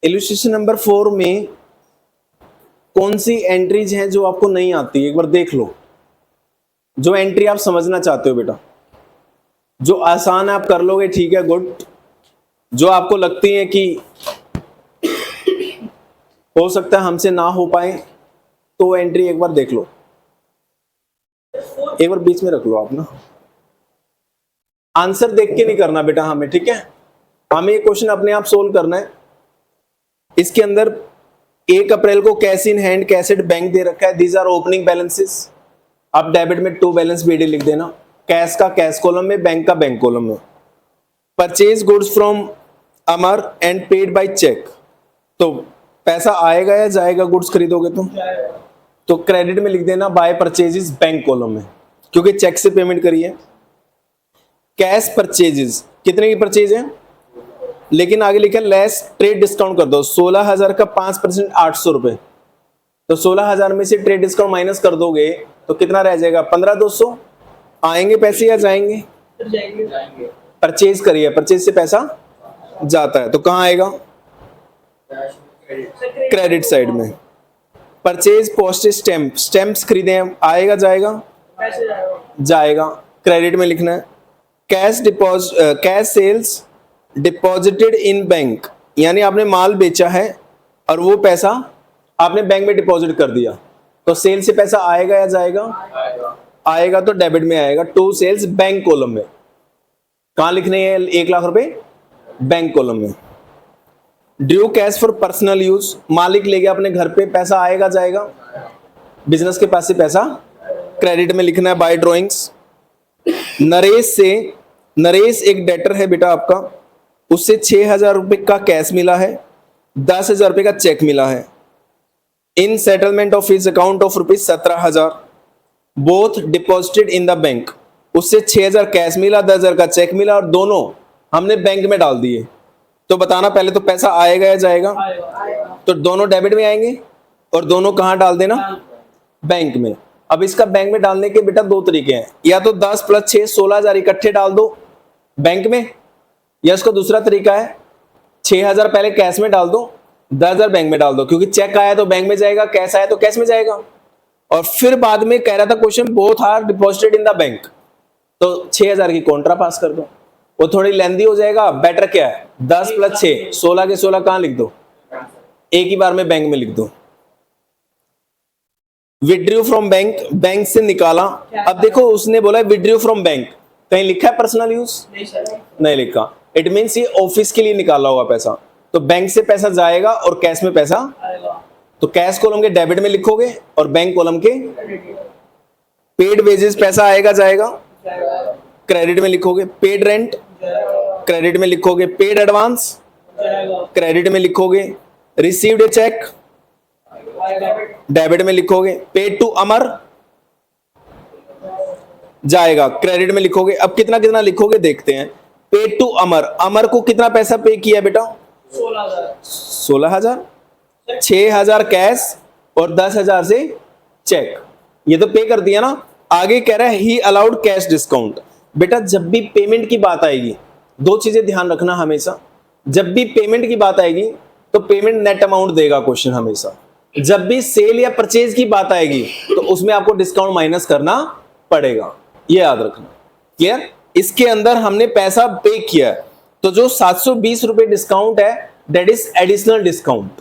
Illustration number 4 में कौन सी entries हैं जो आपको नहीं आती, एक बार देख लो। जो एंट्री आप समझना चाहते हो बेटा, जो आसान आप कर लोगे ठीक है, गुड। जो आपको लगती है कि हो सकता है हमसे ना हो पाए, तो एंट्री एक बार देख लो। एक बार बीच में रख लो आप ना, आंसर देख के नहीं करना बेटा हमें, ठीक है। हमें ये क्वेश्चन अपने आप सोल्व करना है। इसके अंदर 1 अप्रैल को cash in hand cash at bank दे रखा है, दीज आर ओपनिंग बैलेंसेस। आप डेबिट में टू बैलेंस बीडी लिख देना, कैश का कैश कॉलम में, बैंक का बैंक कॉलम में। Purchase goods from Amar and paid by cheque, तो पैसा आएगा या जाएगा गुड्स खरीदोगे तो क्रेडिट में लिख देना बाय परचेजेस बैंक कॉलम में, क्योंकि चेक से पेमेंट करी है। कैश परचेजेस कितने की परचेज है, लेकिन आगे लिखा लेस ट्रेड डिस्काउंट कर दो। 16,000 का 5% 800 रुपए, तो 16,000 में से ट्रेड डिस्काउंट माइनस कर दोगे तो कितना रह जाएगा, 15,200। आएंगे पैसे या जाएंगे? परचेज करिए, परचेज से पैसा जाता है तो कहां आएगा, क्रेडिट साइड में। परचेज पोस्टेज स्टैंप, स्टैंप्स खरीदे हैं, आएगा जाएगा? जाएगा, क्रेडिट में लिखना है। Cash deposit, cash sales deposited in bank, यानी आपने माल बेचा है और वो पैसा आपने बैंक में डिपॉजिट कर दिया, तो सेल से पैसा आएगा या जाएगा? आएगा तो डेबिट में आएगा, टू सेल्स बैंक कॉलम में। कहां लिखने हैं 1 लाख रुपए? बैंक कॉलम में। Due cash for personal use, मालिक ले गया अपने घर पे, पैसा आएगा जाएगा? बिजनेस के पास से पैसा क्रेडिट में लिखना है बाय ड्रॉइंग्स। नरेश से, नरेश एक डेटर है बेटा आपका, उससे 6,000 रुपए का कैश मिला है, 10,000 रुपए का चेक मिला है। In settlement of his account of ₹17,000 both deposited in the bank, उससे 6,000 कैश मिला, 10,000 का चेक मिला और दोनों हमने बैंक में डाल दिए, तो बताना पहले तो पैसा आएगा या जाएगा? तो दोनों डेबिट में आएंगे और दोनों कहां डाल देना, बैंक में। अब इसका बैंक में डालने के बेटा 2 तरीके हैं, या तो 10 + 6 16,000 इकट्ठे डाल दो बैंक में, या इसका दूसरा तरीका है 6,000 पहले कैश में डाल दो, 10,000 बैंक में डाल दो, क्योंकि चेक आया तो बैंक में जाएगा, कैश आया तो कैश में जाएगा। और फिर बाद में कह रहा था question both are deposited in the bank, तो 6,000 की कॉन्ट्रा पास कर दो, वो थोड़ी लेंदी हो जाएगा। बेटर क्या है, 10 + 6 16 के 16 कहां लिख दो, एक ही बार में बैंक में लिख दो। विड्रू फ्रॉम बैंक, बैंक से निकाला। अब देखो उसने बोला विड्रू फ्रॉम बैंक, कहीं लिखा है पर्सनल यूज? नहीं लिखा। इट मींस ये ऑफिस के लिए निकाला हुआ पैसा, तो बैंक से पैसा जाएगा और कैश में पैसा, तो कैश कॉलम के डेबिट में लिखोगे और बैंक कॉलम के पेड वेजेस पैसा आएगा जाएगा, क्रेडिट में लिखोगे। पेड रेंट क्रेडिट में लिखोगे, पेड एडवांस क्रेडिट में लिखोगे, रिसीव्ड ए चेक डेबिट में लिखोगे, पेड टू अमर जाएगा, क्रेडिट में लिखोगे। अब कितना कितना लिखोगे देखते हैं। पेड टू अमर, अमर को कितना पैसा पे किया बेटा, 16,000, 6,000 कैश और 10,000 से चेक, ये तो पे कर दिया ना। आगे कह रहा है ही अलाउड कैश डिस्काउंट। बेटा जब भी पेमेंट की बात आएगी, 2 चीजें ध्यान रखना हमेशा, जब भी पेमेंट की बात आएगी तो पेमेंट नेट अमाउंट देगा क्वेश्चन हमेशा। जब भी सेल या परचेज की बात आएगी तो उसमें आपको डिस्काउंट माइनस करना पड़ेगा, ये याद रखना। क्लियर? इसके अंदर हमने पैसा पे किया है, तो जो 720 रुपए डिस्काउंट है दैट इज एडिशनल डिस्काउंट,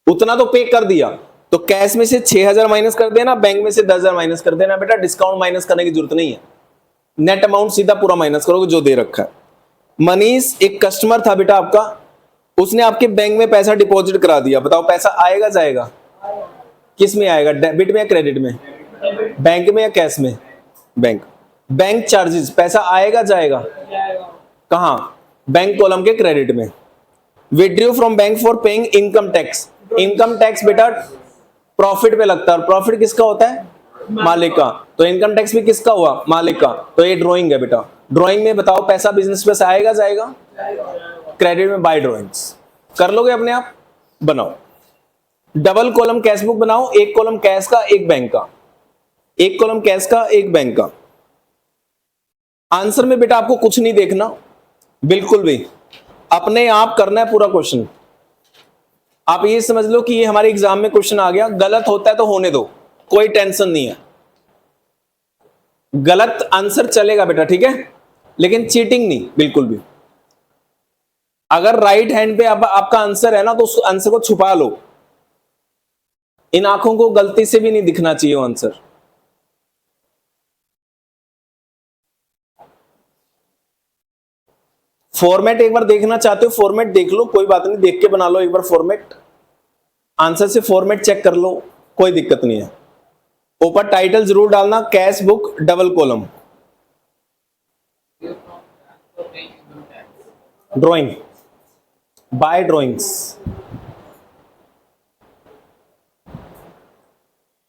उतना तो पे कर दिया, तो कैश में से 6,000 माइनस कर देना, बैंक में से 10,000 माइनस कर देना। बेटा डिस्काउंट माइनस करने की जरूरत नहीं है, नेट अमाउंट सीधा पूरा माइनस करोगे जो दे रखा है। मनीष एक कस्टमर था बेटा आपका, उसने आपके बैंक में पैसा डिपॉजिट करा दिया, बताओ पैसा आएगा जाएगा? किस में आएगा, डेबिट में या क्रेडिट में? बैंक में या कैश में? बैंक। बैंक चार्जेस पैसा आएगा जाएगा? कहां, बैंक कॉलम के क्रेडिट में। Withdrew from bank for paying income tax, income tax बेटा प्रॉफिट पे लगता है, और प्रॉफिट किसका होता है, मालिक का, तो इनकम टैक्स भी किसका हुआ, मालिक का। तो ये ड्राइंग है बेटा, ड्राइंग में बताओ पैसा बिजनेस पे आएगा जाएगा? क्रेडिट में बाय ड्राइंग्स कर लोगे अपने आप, बनाओ। डबल कॉलम कैश बुक बनाओ, एक कॉलम कैश का एक बैंक का, एक कॉलम कैश का एक बैंक का। आंसर में बेटा आपको कुछ नहीं देखना, बिल्कुल भी अपने आप करना है पूरा क्वेश्चन। आप ये समझ लो कि ये हमारे एग्जाम में क्वेश्चन आ गया, गलत होता है तो होने दो, कोई टेंशन नहीं है, गलत आंसर चलेगा बेटा, ठीक है, लेकिन चीटिंग नहीं बिल्कुल भी। अगर राइट हैंड पे आपका आंसर है ना, तो उस आंसर को छुपा लो, इन आंखों को गलती से भी नहीं दिखना चाहिए वो आंसर। फॉर्मेट एक बार देखना चाहते हो, फॉर्मेट देख लो, कोई बात नहीं, देख के बना लो एक बार फॉर्मेट, आंसर से फॉर्मेट चेक कर लो, कोई दिक्कत नहीं है। ऊपर टाइटल जरूर डालना, cash book double column, drawing by drawings.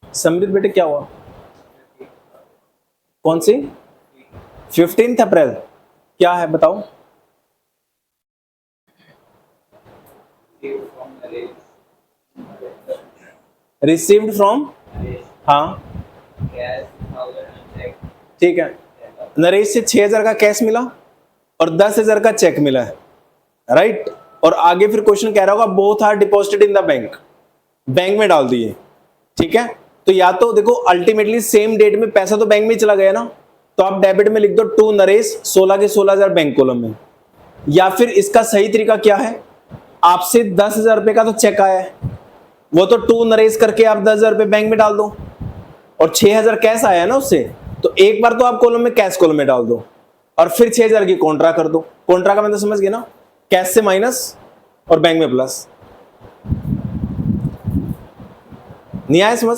Samriddh बेटे क्या हुआ, कौन सी 15 अप्रैल, क्या है बताओ। रिसीव्ड फ्रॉम, हाँ ठीक है, नरेश से 6,000 का कैश मिला और 10,000 का चेक मिला है, राइट। और आगे फिर क्वेश्चन कह रहा होगा both are deposited in the bank, bank में डाल दिए, ठीक है। तो या तो देखो अल्टीमेटली सेम डेट में पैसा तो बैंक में चला गया ना, तो आप डेबिट में लिख दो टू नरेश 16 के 16,000 बैंक कॉलम में। या फिर इसका सही तरीका क्या है, आपसे 10,000 रुपए का तो चेक आया है, वो तो टू नरेश करके आप 10,000 रुपए बैंक में डाल दो, और 6,000 कैश आया है ना उससे, तो एक बार तो आप कॉलम में कैश कॉलम में डाल दो, और फिर 6,000 की कॉन्ट्रा कर दो। कॉन्ट्रा का मतलब समझ गए ना, कैश से माइनस और बैंक में प्लस। नहीं आया समझ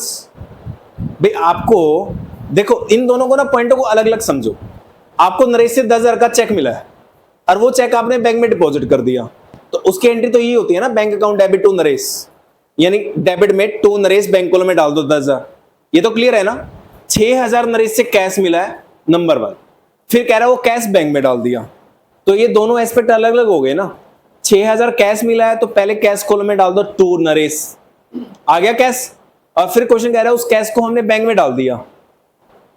भाई आपको, देखो इन दोनों को ना पॉइंटों को अलग अलग समझो। आपको नरेश से 10,000 का चेक मिला है और वो चेक आपने बैंक में डिपॉजिट कर दिया, तो उसकी एंट्री तो ये होती है ना, bank account debit to Naresh, यानी डेबिट में टू नरेश बैंक कॉलम में डाल दो 10,000। ये तो क्लियर है ना। 6,000 नरेश से कैश मिला है नंबर 1, फिर कह रहा है वो कैश बैंक में डाल दिया, तो ये दोनों एस्पेक्ट अलग अलग हो गए ना। 6,000 कैश मिला है तो पहले कैश कॉलम में डाल दो टू नरेश, आ गया कैश, और फिर क्वेश्चन कह रहा है उस कैश को हमने बैंक में डाल दिया,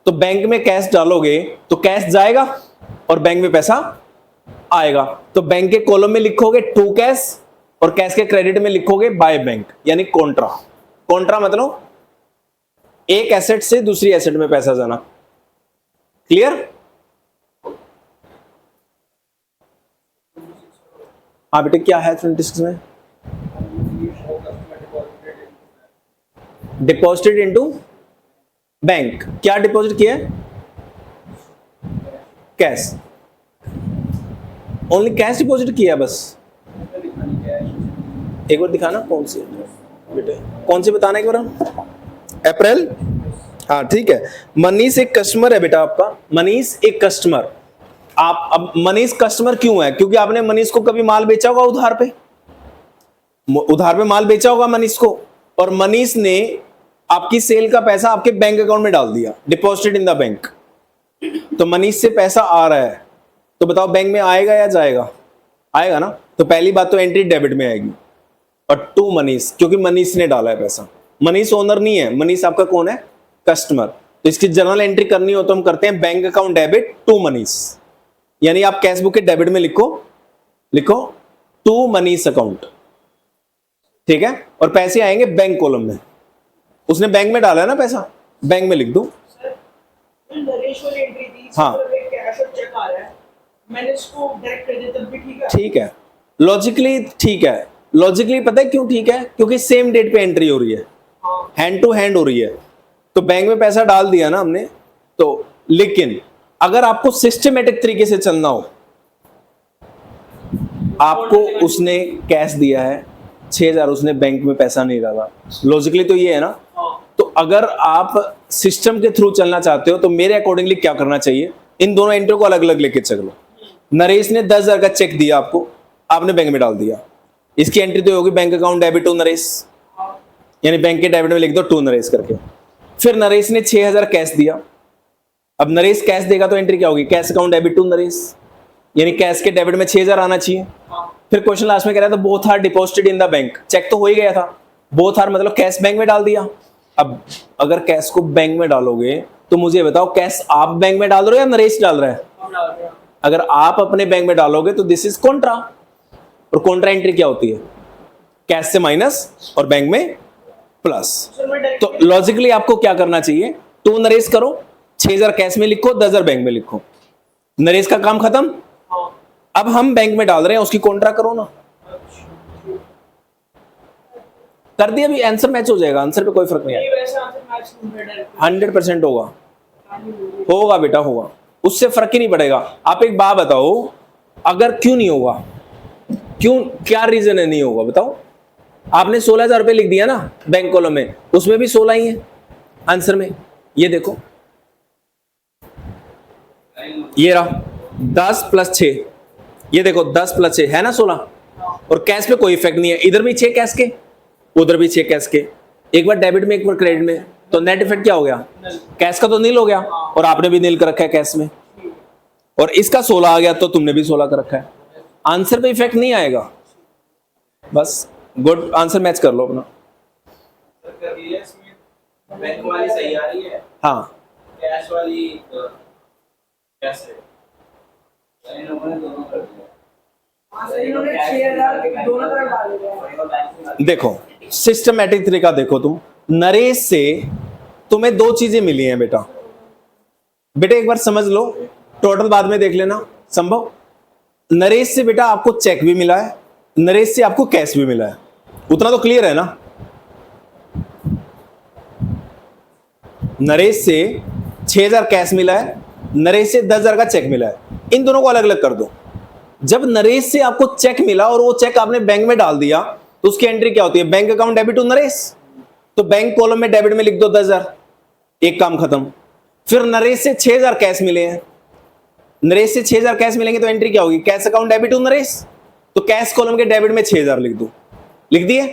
तो बैंक में कैश डालोगे तो कैश जाएगा और बैंक में पैसा आएगा, तो बैंक के कॉलम में लिखोगे टू कैश और कैश के क्रेडिट में लिखोगे बाय बैंक, यानी कॉन्ट्रा। कॉन्ट्रा मतलब एक एसेट से दूसरी एसेट में पैसा जाना। क्लियर? हाँ बेटे क्या है 26 में, डिपॉजिटेड इनटू बैंक, क्या डिपॉजिट किया है, कैश, ओनली कैश डिपॉजिट किया बस। एक बार दिखाना कौन सी बेटे, कौन सी बताना एक बार। अप्रैल, हाँ ठीक है। मनीष एक कस्टमर है बेटा आपका, मनीष एक कस्टमर। आप अब मनीष कस्टमर क्यों है, क्योंकि आपने मनीष को कभी माल बेचा होगा उधार पे, उधार पे माल बेचा होगा मनीष को, और मनीष ने आपकी सेल का पैसा आपके बैंक अकाउंट में डाल दिया, डिपॉजिटेड इन द बैंक। तो मनीष से पैसा आ रहा है, तो बताओ बैंक में आएगा या जाएगा, आएगा ना। तो पहली बात तो एंट्री डेबिट में आएगी, और टू मनीष, क्योंकि मनीष ने डाला है पैसा, मनीष ओनर नहीं है, मनीष आपका कौन है, कस्टमर। तो इसकी जर्नल एंट्री करनी हो तो हम करते हैं bank account debit to Manish, यानी आप कैश बुक के डेबिट में लिखो टू मनीष अकाउंट, ठीक है, और पैसे आएंगे बैंक कॉलम में। उसने बैंक में डाला है ना पैसा, बैंक में लिख दो। हाँ मैंने इसको डायरेक्ट कर दिया तब भी ठीक है, ठीक है, लॉजिकली ठीक है। लॉजिकली पता है क्यों ठीक है, क्योंकि सेम डेट पे एंट्री हो रही है, हैंड टू हैंड हो रही है, तो बैंक में पैसा डाल दिया ना हमने तो। लेकिन अगर आपको सिस्टमेटिक तरीके से चलना हो, आपको उसने कैश दिया है 6,000, उसने बैंक में पैसा नहीं डाला, लॉजिकली तो ये है ना। तो अगर आप सिस्टम के थ्रू चलना चाहते हो तो मेरे अकॉर्डिंगली क्या करना चाहिए, इन दोनों एंट्री को अलग अलग लेके चलो। नरेश ने 10,000 का चेक दिया आपको, आपने बैंक में डाल दिया, इसकी एंट्री तो होगी bank account debit to Naresh, यानी बैंक के डेबिट में लिख दो टू नरेश करके। फिर नरेश ने 6,000 कैश दिया, अब नरेश कैश देगा तो एंट्री क्या होगी, cash account debit to Naresh, यानी कैश के डेबिट में 6,000 आना चाहिए। फिर क्वेश्चन लास्ट में कह रहा था both are deposited in the bank, cheque तो हो ही गया था, बोथ आर मतलब कैश बैंक में डाल दिया। अब अगर कैश को बैंक में डालोगे तो मुझे बताओ कैश आप बैंक में डाल रहे हो या नरेश डाल रहा है। अगर आप अपने बैंक में डालोगे तो दिस इज कॉन्ट्रा, और कॉन्ट्रा एंट्री क्या होती है, कैश से माइनस और बैंक में प्लस। सर मैं डायरेक्ट तो लॉजिकली आपको क्या करना चाहिए, 2 नरेश करो, 6000 कैश में लिखो, 10,000 बैंक में लिखो, नरेश का काम खत्म। हाँ अब हम बैंक में डाल रहे हैं, उसकी कॉन्ट्रा करो ना, कर दिया, भी आंसर मैच हो जाएगा, आंसर पे कोई फर्क नहीं नहीं आएगा, वैसे आंसर मैच नहीं है डायरेक्ट 100% होगा, होगा बेटा होगा, उससे फर्क ही नहीं पड़ेगा। आप एक बात बताओ, अगर क्यों नहीं होगा, क्यों, क्या रीजन है नहीं होगा बताओ। आपने 16,000 रुपये लिख दिया ना बैंक कॉलम में, उसमें भी 16 ही है आंसर में, ये देखो, ये रहा 10 + 6, ये देखो 10 + 6 है ना 16, और कैश पे कोई इफेक्ट नहीं है, इधर भी 6 कैश के, उधर भी 6 कैश के, एक बार डेबिट में एक बार क्रेडिट में, तो नेट इफेक्ट क्या हो गया, कैश का तो नील हो गया, और आपने भी नील कर रखा है कैश में, और इसका 16 आ गया तो तुमने भी 16 कर रखा है, आंसर पे इफेक्ट नहीं आएगा। बस गुड, आंसर मैच कर लो अपना। सर कर लिया इसमें, बैंक वाली सही आ रही है, हाँ कैश वाली कैसे इन लोगों ने दोनों कर दिया। हाँ सर इन्होंने 6000 दोनों तरफ डाल दिया और ये बैंक में देखो, सिस्टमैटिक तरीका देखो, तुम नरेश से तुम्हें 2 चीजें मिली हैं बेटा, बेटा एक बार समझ लो, टोटल बाद में देख लेना संभव। नरेश से बेटा आपको चेक भी मिला है, नरेश से आपको कैश भी मिला है, उतना तो क्लियर है ना। नरेश से 6000 कैश मिला है, नरेश से 10,000 का चेक मिला है, इन दोनों को अलग अलग कर दो। जब नरेश से आपको चेक मिला और वो चेक आपने बैंक में डाल दिया, तो उसकी एंट्री क्या होती है, bank account debit to Naresh, तो बैंक कॉलम में डेबिट में लिख दो 10,000, एक काम खत्म। फिर नरेश से 6000 कैश मिले हैं, नरेश से 6000 कैश मिलेंगे तो एंट्री क्या होगी, cash account debit to Naresh, तो कैश कॉलम के डेबिट में 6000 लिख दो, लिख दिए।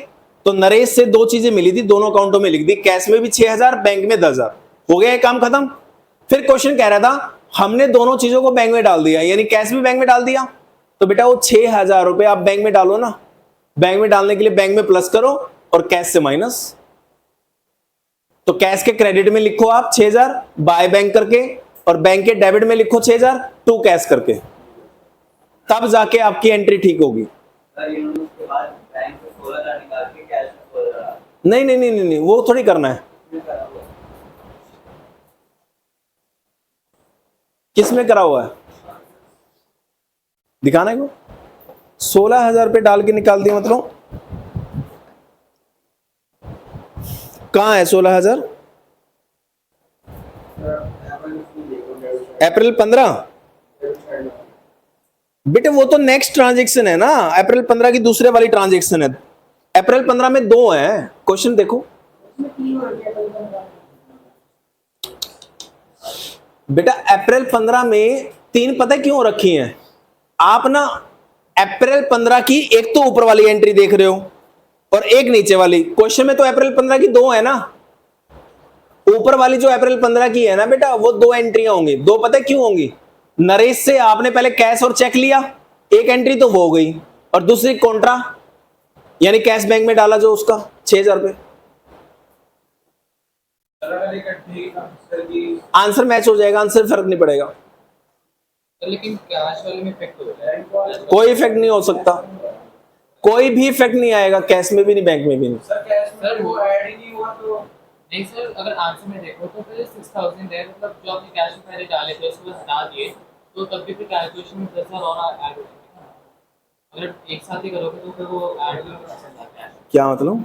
तो नरेश से 2 चीजें मिली थी, दोनों अकाउंटों में लिख दी, कैश में भी 6000, बैंक में 10,000, हो गया काम खत्म। फिर क्वेश्चन कह रहा था हमने दोनों चीजों को बैंक में डाल दिया, यानी कैश भी बैंक में डाल दिया, तो बेटा वो 6000 रुपए आप बैंक में डालो ना, बैंक में डालने के लिए बैंक में प्लस करो और कैश से माइनस, तो कैश के क्रेडिट में लिखो आप 6000 बाय बैंक करके, और बैंक के डेबिट में लिखो 6000 टू कैश करके, तब जाके आपकी एंट्री ठीक होगी। सर इन्होंने उसके बाद बैंक से 16,000 निकाल के कैश में 16,000 नहीं नहीं नहीं नहीं नहीं, वो थोड़ी करना है, करा हुआ। किस में करा हुआ है दिखाना है को, 16,000 रुपये डाल के निकाल दिया, मतलब कहां है 16,000, अप्रैल 15, बेटे वो तो नेक्स्ट ट्रांजेक्शन है ना, अप्रैल 15 की दूसरे वाली ट्रांजेक्शन है, अप्रैल 15 में 2 है, क्वेश्चन देखो बेटा, अप्रैल 15 में 3 पता है क्यों रखी हैं आप ना, अप्रैल 15 की एक तो ऊपर वाली एंट्री देख रहे हो और एक नीचे वाली, क्वेश्चन में तो अप्रैल 15 की 2 है ना, ऊपर वाली जो अप्रैल 15 की है ना बेटा, वो 2 एंट्रियां होंगी, 2 पता है क्यों होंगी, नरेश से आपने पहले कैश और चेक लिया, एक एंट्री तो वो हो गई, और दूसरी कॉन्ट्रा यानी कैश बैंक में डाला जो उसका 6000 रुपए, सर अगर इकट्ठे सर की आंसर मैच हो जाएगा, आंसर फर्क नहीं पड़ेगा, लेकिन कैश वाले में इफेक्ट हो जाएगा। कोई इफेक्ट नहीं हो सकता, कोई भी इफेक्ट नहीं आएगा, कैश में भी नहीं बैंक में भी नहीं। सर कैश में वो ऐड ही नहीं हुआ तो नहीं सर, अगर आंसर में देखो तो फिर 6000 है, मतलब जो आपने कैश में पहले डाले थे उसको हटा दिए, तो तब भी फिर कैलकुलेशन में 10,000 और ऐड हो जाएगा। अगर एक साथ ही करोगे तो फिर वो ऐड भी हो सकता है। क्या मतलब, मैं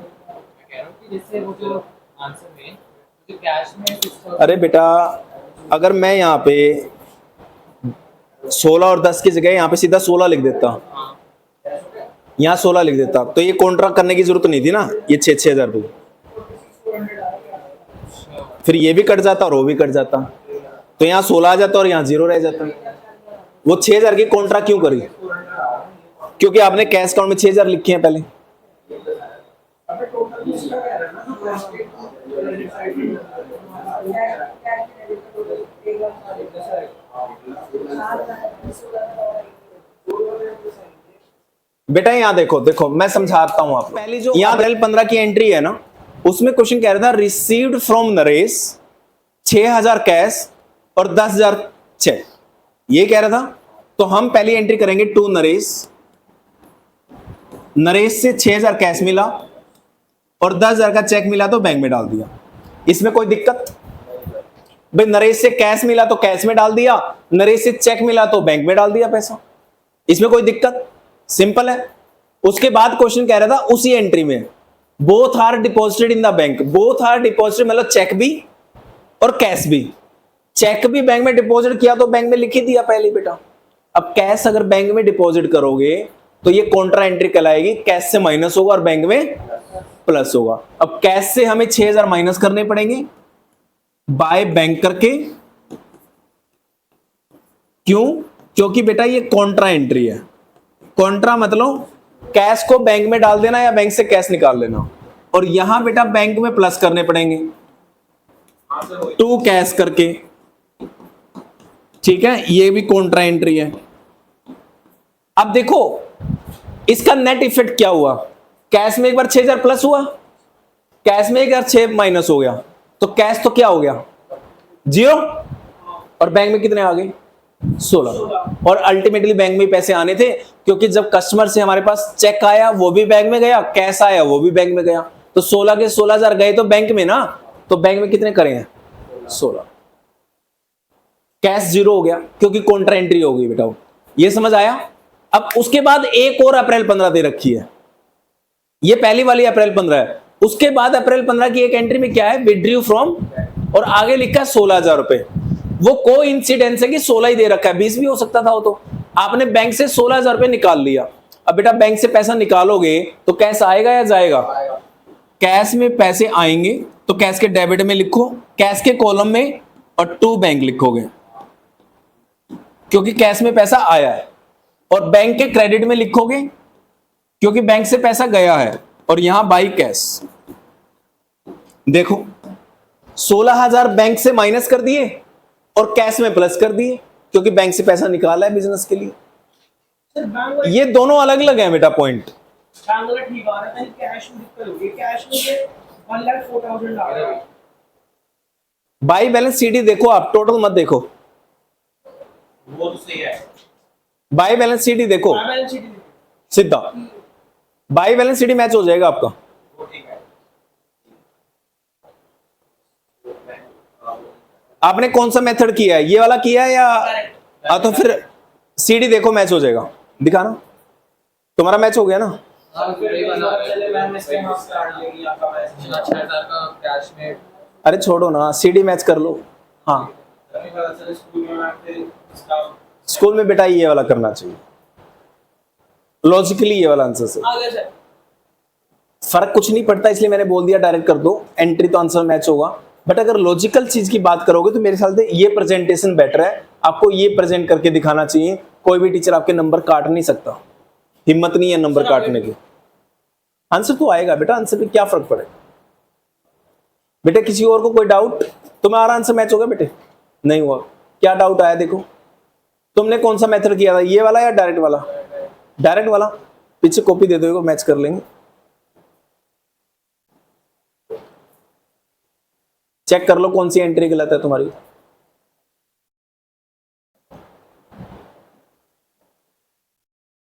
कह रहा हूँ कि जैसे वो जो आंसर में जो कैश में 6000, अरे बेटा अगर मैं यहाँ पे 16 और 10 की जगह यहाँ पे सीधा 16 लिख देता, यहाँ 16 लिख देता, तो ये कॉन्ट्रैक्ट करने की जरूरत नहीं थी ना, ये 6,000 रुपये, फिर ये भी कट जाता और वो भी कट जाता, तो यहाँ 16 आ जाता और यहाँ 0 रह जाता। वो 6,000 की कॉन्ट्रैक्ट क्यों करी, क्योंकि आपने कैश अकाउंट में 6,000 लिखे हैं पहले, अबे टोटल इसका कह रहा है ना, तो प्लास्टिक क्रेडिट साइड में कैश क्रेडिट एक बेटा यहाँ देखो देखो मैं समझाता हूँ आपको, पहली जो यहाँ अप्रैल 15 की एंट्री है ना, उसमें क्वेश्चन कह रहा था रिसीव्ड फ्रॉम नरेश 6,000 कैश और 10,000 चेक, ये कह रहा था, तो हम पहली एंट्री करेंगे टू नरेश, नरेश से 6,000 कैश मिला और 10,000 का चेक मिला तो बैंक में डाल दिया, इसमें कोई दिक्कत? भाई नरेश से कैश मिला तो कैश में डाल दिया, नरेश से चेक मिला तो बैंक में डाल दिया पैसा, इसमें कोई दिक्कत? सिंपल है। उसके बाद क्वेश्चन कह रहा था उसी एंट्री में both are deposited in the bank, both are deposited मतलब चेक भी और कैश भी। चेक भी बैंक में डिपॉजिट किया तो बैंक में लिख ही दिया पहले बेटा। अब कैश अगर बैंक में डिपॉजिट करोगे तो ये कॉन्ट्रा एंट्री कहलाएगी, कैश से माइनस होगा और बैंक में प्लस होगा। अब कैश से हमें 6,000 माइनस करने पड़ेंगे बाय बैंक करके, क्यों? क्योंकि बेटा ये कॉन्ट्रा एंट्री है। कॉन्ट्रा मतलब कैश को बैंक में डाल देना या बैंक से कैश निकाल लेना, और यहां बेटा बैंक में प्लस करने पड़ेंगे टू कैश करके, ठीक है? ये भी कॉन्ट्रा एंट्री है। अब देखो इसका नेट इफेक्ट क्या हुआ, कैश में एक बार 6,000 प्लस हुआ, कैश में एक बार 6 माइनस हो गया, तो कैश तो क्या हो गया 0 और बैंक में कितने आ गए 16। और अल्टीमेटली बैंक में पैसे आने थे, क्योंकि जब कस्टमर से हमारे पास चेक आया वो भी बैंक में गया, कैश आया वो भी बैंक में गया, तो 16 के 16,000 गए तो बैंक में ना, तो बैंक में कितने करें 16, कैश 0 हो गया क्योंकि कॉन्ट्रा एंट्री हो गई बेटा। ये समझ आया? अब उसके बाद एक और अप्रैल 15 दे रखी है, ये पहली वाली अप्रैल 15 है। उसके बाद अप्रैल 15 की एक एंट्री में क्या है, विड्रॉ फ्रॉम, और आगे लिखा है 16,000 रुपए। वो को इंसिडेंस है कि 16 ही दे रखा है, 20 भी हो सकता था वो, तो आपने बैंक से 16,000 रुपए निकाल लिया। अब बेटा बैंक से पैसा निकालोगे तो कैश आएगा या जाएगा? कैश में पैसे आएंगे तो कैश के डेबिट में लिखो, कैश के कॉलम में, और टू बैंक लिखोगे क्योंकि कैश में पैसा आया है, और बैंक के क्रेडिट में लिखोगे क्योंकि बैंक से पैसा गया है, और यहां बाई कैश। देखो 16,000 बैंक से माइनस कर दिए और कैश में प्लस कर दिए क्योंकि बैंक से पैसा निकाला है बिजनेस के लिए। सर बैंक वाला ये दोनों अलग अलग है बेटा पॉइंट। बैंक वाला ठीक आ रहा है, कैश में दिक्कत होगी, कैश में ये 1,04,000 आ रहा है। बाई बैलेंस सीडी देखो आप, टोटल मत देखो, वो तो सही है। बाई बैलेंस सीडी देखो बैलेंस शीट देखो। सीधा, बाई बैलेंस सीडी मैच हो जाएगा आपका। वो ठीक है। आपने कौन सा मेथड किया है, ये वाला किया है या तो फिर सीडी देखो मैच हो जाएगा, दिखाना तुम्हारा मैच हो गया ना। चले मैम इसके हाथ से काट लेगी आपका पैसा। 6,000 का कैश में, अरे छोड़ो ना, सीडी मैच कर लो। हाँ अभी पता चले स्कूल में मैम फिर इसका स्कूल में बेटा ये वाला करना चाहिए, लॉजिकली ये वाला आंसर से आ गया सर। फर्क कुछ नहीं पड़ता, इसलिए मैंने बोल दिया डायरेक्ट कर दो, एंट्री तो आंसर मैच होगा। बट अगर लॉजिकल चीज की बात करोगे तो मेरे ख्याल से ये प्रेजेंटेशन बेटर है, आपको ये प्रेजेंट करके दिखाना चाहिए। कोई भी टीचर आपके नंबर काट नहीं सकता, हिम्मत नहीं है नंबर काटने की। आंसर तो आएगा बेटा, आंसर पे क्या फर्क पड़ेगा बेटे। किसी और को कोई डाउट? तुम्हारा आंसर मैच होगा बेटे? नहीं हुआ, क्या डाउट आया देखो। तुमने कौन सा मेथड किया था, ये वाला या डायरेक्ट वाला? डायरेक्ट वाला। पीछे कॉपी दे दो, मैच कर लेंगे। चेक कर लो कौन सी एंट्री गलत है तुम्हारी।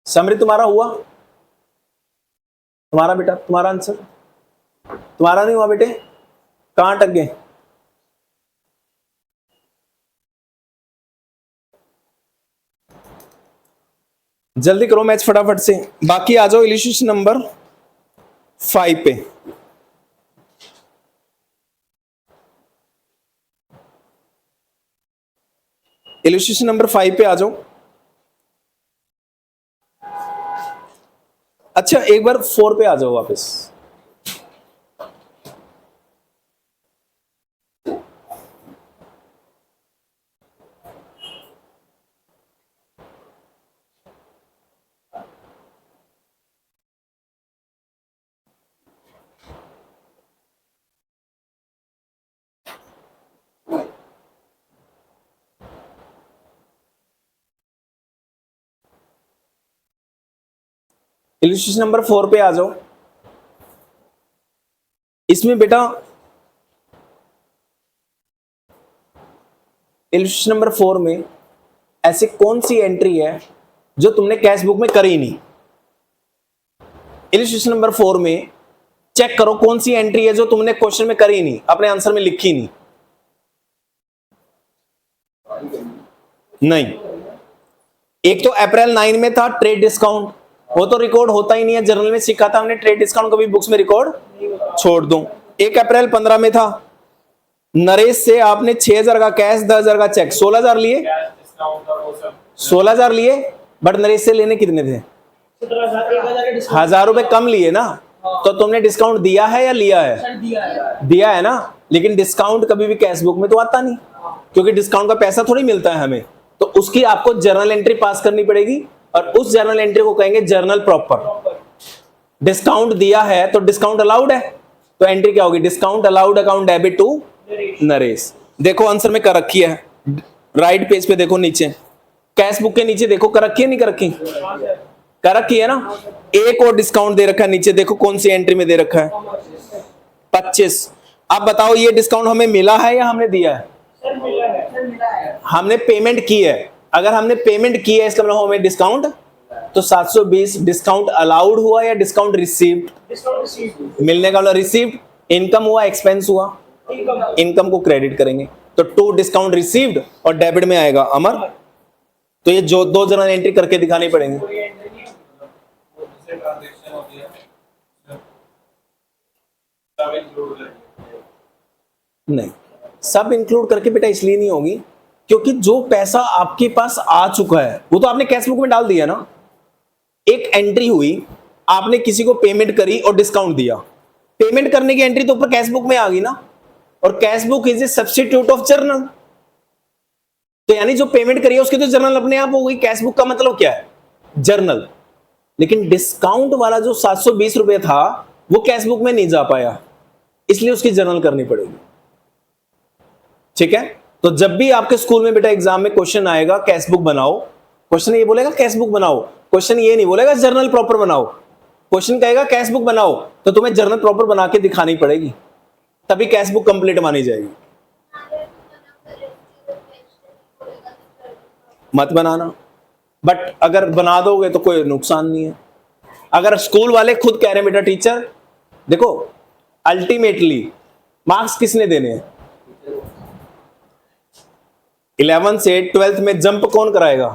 समरी तुम्हारा हुआ? तुम्हारा बेटा, तुम्हारा आंसर तुम्हारा नहीं हुआ बेटे, कहां अटक गए? जल्दी करो मैच फटाफट से, बाकी आ जाओ इलिस्ट्रेशन नंबर 5 पे। इलिस्ट्रेशन नंबर 5 पे आ जाओ। अच्छा एक बार 4 पे आ जाओ वापस। इलिस्ट्रेशन नंबर 4 पे आ जाओ। इसमें बेटा इलिस्ट्रेशन नंबर 4 में ऐसी कौन सी एंट्री है जो तुमने कैश बुक में करी नहीं? इलस्ट्रेशन नंबर 4 में चेक करो कौन सी एंट्री है जो तुमने क्वेश्चन में करी नहीं, अपने आंसर में लिखी नहीं। नहीं, एक तो अप्रैल 9 में था ट्रेड डिस्काउंट, वो तो रिकॉर्ड होता ही नहीं है, जर्नल में सीखा था हमने ट्रेड डिस्काउंट कभी बुक्स में रिकॉर्ड छोड़ दो। एक अप्रैल 15 में था, नरेश से आपने 6,000 का कैश, 10,000 का चेक, 16,000 लिए, 16,000 लिए, बट नरेश से लेने कितने थे? 1,000 रुपए कम लिए ना, तो तुमने डिस्काउंट दिया है या लिया है? दिया है ना, लेकिन डिस्काउंट कभी भी कैश बुक में तो आता नहीं, क्योंकि डिस्काउंट का पैसा थोड़ी मिलता है हमें, तो उसकी आपको जर्नल एंट्री पास करनी पड़ेगी, और उस जर्नल एंट्री को कहेंगे जर्नल प्रॉपर। डिस्काउंट दिया है तो डिस्काउंट अलाउड है, तो एंट्री क्या होगी? Discount allowed account debit to Naresh. देखो आंसर में कर रखी है, राइट पेज पे देखो, नीचे कैश बुक के नीचे देखो, कर रखी है नहीं कर रखी? कर रखी है ना। एक और डिस्काउंट दे रखा है नीचे, देखो कौन सी एंट्री में दे रखा है? 25। अब बताओ ये डिस्काउंट हमें मिला है या हमने दिया है? हमने पेमेंट की है। अगर हमने पेमेंट की है इसका मतलब हमें डिस्काउंट, तो 720 डिस्काउंट अलाउड हुआ या डिस्काउंट रिसीव्ड? मिलने का मतलब रिसीव्ड। इनकम हुआ, एक्सपेंस हुआ, इनकम को क्रेडिट करेंगे, तो टू डिस्काउंट रिसीव्ड और डेबिट में आएगा अमर। तो ये जो दो जर्नल एंट्री करके दिखानी पड़ेंगे। नहीं, सब इंक्लूड करके बेटा इसलिए नहीं होगी क्योंकि जो पैसा आपके पास आ चुका है वो तो आपने कैश बुक में डाल दिया ना। एक एंट्री हुई, आपने किसी को पेमेंट करी और डिस्काउंट दिया, पेमेंट करने की एंट्री तो ऊपर कैश बुक में आ गई ना, और cash book is a substitute of journal, तो यानी जो पेमेंट करी है उसकी तो जर्नल अपने आप हो गई। कैश बुक का मतलब क्या है? जर्नल। लेकिन डिस्काउंट वाला जो 720 रुपए था वो कैश बुक में नहीं जा पाया, इसलिए उसकी जर्नल करनी पड़ेगी। ठीक है, तो जब भी आपके स्कूल में बेटा एग्जाम में क्वेश्चन आएगा कैश बुक बनाओ, क्वेश्चन ये बोलेगा कैश बुक बनाओ, क्वेश्चन ये नहीं बोलेगा जर्नल प्रॉपर बनाओ। क्वेश्चन कहेगा कैश बुक बनाओ, तो तुम्हें जर्नल प्रॉपर बना के दिखानी पड़ेगी, तभी कैश बुक कंप्लीट मानी जाएगी। मत बनाना, बट अगर बना दोगे तो कोई नुकसान नहीं है। अगर स्कूल वाले खुद कह रहे हैं बेटा टीचर देखो अल्टीमेटली मार्क्स किसने देने हैं? 11 से 12th में जंप कौन कराएगा?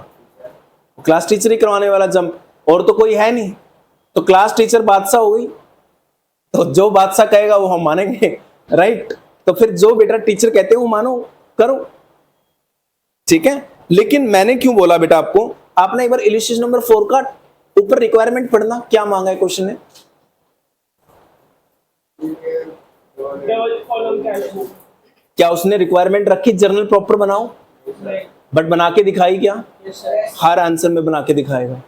क्लास टीचर ही करवाने वाला जंप, और तो कोई है नहीं। तो क्लास टीचर बादशाह हो गई, तो जो बादशाह कहेगा वो हम मानेंगे, राइट? तो फिर जो बेटा टीचर कहते हैं वो मानो, करो। ठीक है, लेकिन मैंने क्यों बोला बेटा आपको, आपने एक बार इलस्ट्रेशन नंबर 4 का ऊपर रिक्वायरमेंट पढ़ना, क्या मांगा है क्वेश्चन ने? क्या उसने रिक्वायरमेंट रखी जर्नल प्रॉपर बनाओ? बट बना के दिखाई क्या? हर आंसर में बना के दिखाएगा।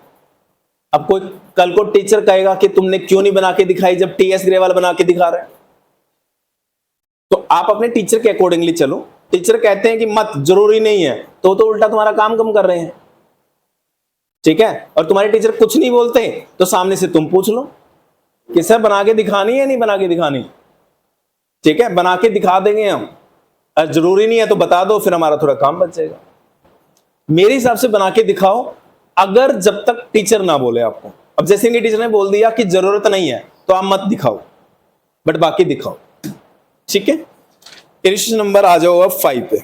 अब कोई कल को टीचर कहेगा कि तुमने क्यों नहीं बना के दिखाई जब टीएस ग्रेवाल बना के दिखा रहा है, तो आप अपने टीचर के अकॉर्डिंगली चलो। टीचर कहते हैं कि मत, जरूरी नहीं है, तो उल्टा तुम्हारा काम कम कर रहे हैं। ठीक है, और तुम्हारे टीचर कुछ नहीं बोलते तो सामने से तुम पूछ लो कि सर बना के दिखानी है नहीं बना के दिखानी? ठीक है, बना के दिखा देंगे हम, और जरूरी नहीं है तो बता दो, फिर हमारा थोड़ा काम बच जाएगा। मेरे हिसाब से बना के दिखाओ, अगर जब तक टीचर ना बोले आपको। अब जैसे कि टीचर ने बोल दिया कि जरूरत नहीं है तो आप मत दिखाओ, बट बाकी दिखाओ। ठीक है, इलस्ट्रेशन नंबर आ जाओ अब 5 पे।